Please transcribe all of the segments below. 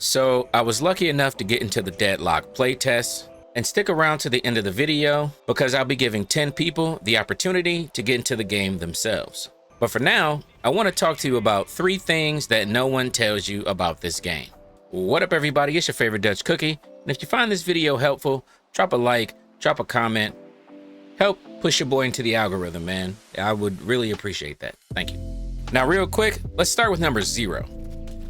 So I was lucky enough to get into the Deadlock playtest, and stick around to the end of the video because I'll be giving 10 people the opportunity to get into the game themselves. But for now, I want to talk to you about 3 things that no one tells you about this game. What up everybody, it's your favorite Dutch cookie, and if you find this video helpful, drop a like, drop a comment, help push your boy into the algorithm, man. I would really appreciate that. Thank you. Now real quick, let's start with number 0.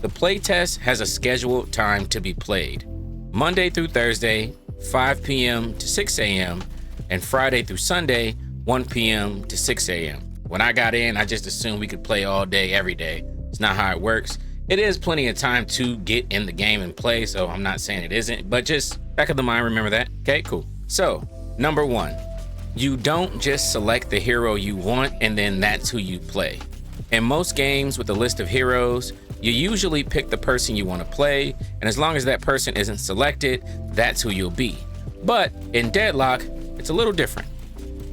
The playtest has a scheduled time to be played. Monday through Thursday, 5 p.m. to 6 a.m. and Friday through Sunday, 1 p.m. to 6 a.m. When I got in, I just assumed we could play all day, every day. It's not how it works. It is plenty of time to get in the game and play, so I'm not saying it isn't, but just back of the mind, remember that. Okay, cool. So, number 1, you don't just select the hero you want and then that's who you play. In most games with a list of heroes, you usually pick the person you want to play, and as long as that person isn't selected, that's who you'll be. But in Deadlock, it's a little different.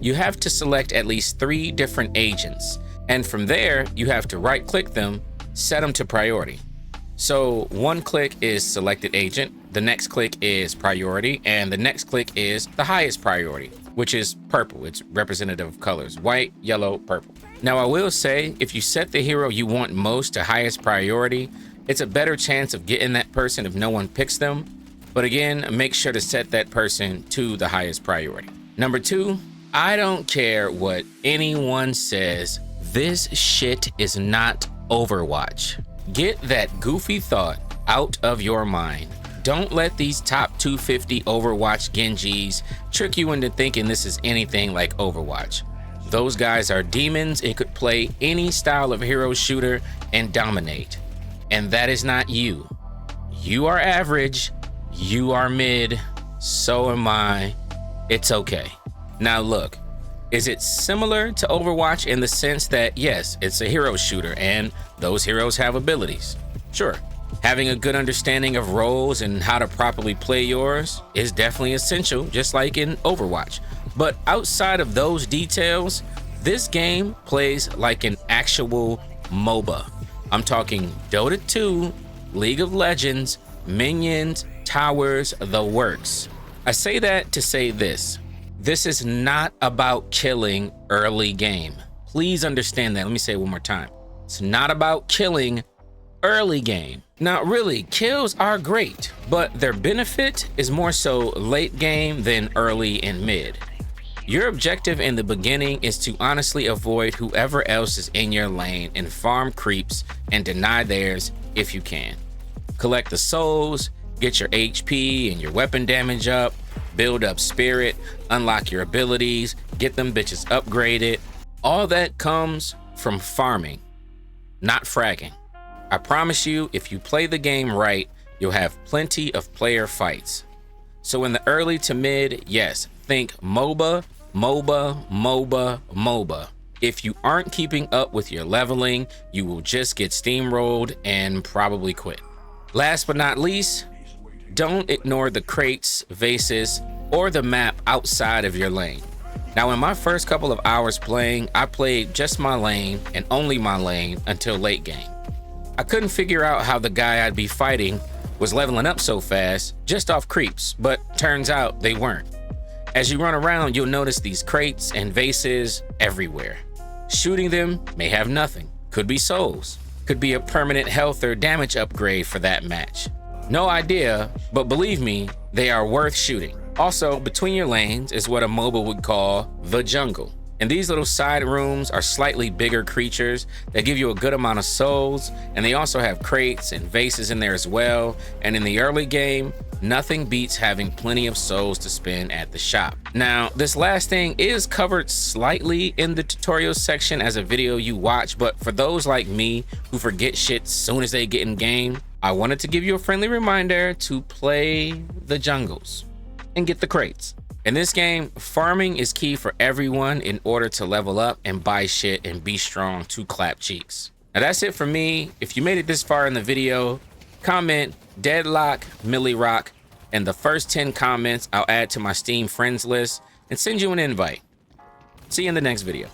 You have to select at least 3 different agents, and from there, you have to right-click them, set them to priority. So one click is selected agent, the next click is priority, and the next click is the highest priority, which is purple. It's representative of colors, white, yellow, purple. Now I will say, if you set the hero you want most to highest priority, it's a better chance of getting that person if no one picks them. But again, make sure to set that person to the highest priority. Number 2, I don't care what anyone says, this shit is not Overwatch. Get that goofy thought out of your mind. Don't let these top 250 Overwatch Genjis trick you into thinking this is anything like Overwatch. Those guys are demons and could play any style of hero shooter and dominate. And that is not you. You are average, you are mid, so am I. It's okay. Now look, is it similar to Overwatch in the sense that yes, it's a hero shooter and those heroes have abilities? Sure. Having a good understanding of roles and how to properly play yours is definitely essential, just like in Overwatch. But outside of those details, this game plays like an actual MOBA. I'm talking Dota 2, League of Legends, minions, towers, the works. I say that to say this. This is not about killing early game. Please understand that. Let me say it one more time. It's not about killing early game. Now, really, kills are great, but their benefit is more so late game than early and mid. Your objective in the beginning is to honestly avoid whoever else is in your lane and farm creeps and deny theirs if you can. Collect the souls, get your HP and your weapon damage up, build up spirit, unlock your abilities, get them bitches upgraded. All that comes from farming, not fragging. I promise you, if you play the game right, you'll have plenty of player fights. So in the early to mid, yes, think MOBA, MOBA, MOBA, MOBA. If you aren't keeping up with your leveling, you will just get steamrolled and probably quit. Last but not least, don't ignore the crates, vases, or the map outside of your lane. Now in my first couple of hours playing, I played just my lane and only my lane until late game. I couldn't figure out how the guy I'd be fighting was leveling up so fast just off creeps, but turns out they weren't. As you run around, you'll notice these crates and vases everywhere. Shooting them may have nothing. Could be souls. Could be a permanent health or damage upgrade for that match. No idea, but believe me, they are worth shooting. Also, between your lanes is what a MOBA would call the jungle. And these little side rooms are slightly bigger creatures that give you a good amount of souls, and they also have crates and vases in there as well. And in the early game, nothing beats having plenty of souls to spend at the shop. Now, this last thing is covered slightly in the tutorial section as a video you watch, but for those like me who forget shit soon as they get in game, I wanted to give you a friendly reminder to play the jungles and get the crates. In this game, farming is key for everyone in order to level up and buy shit and be strong to clap cheeks. Now that's it for me. If you made it this far in the video, comment Deadlock Millie Rock, and the first 10 comments I'll add to my Steam friends list and send you an invite. See you in the next video.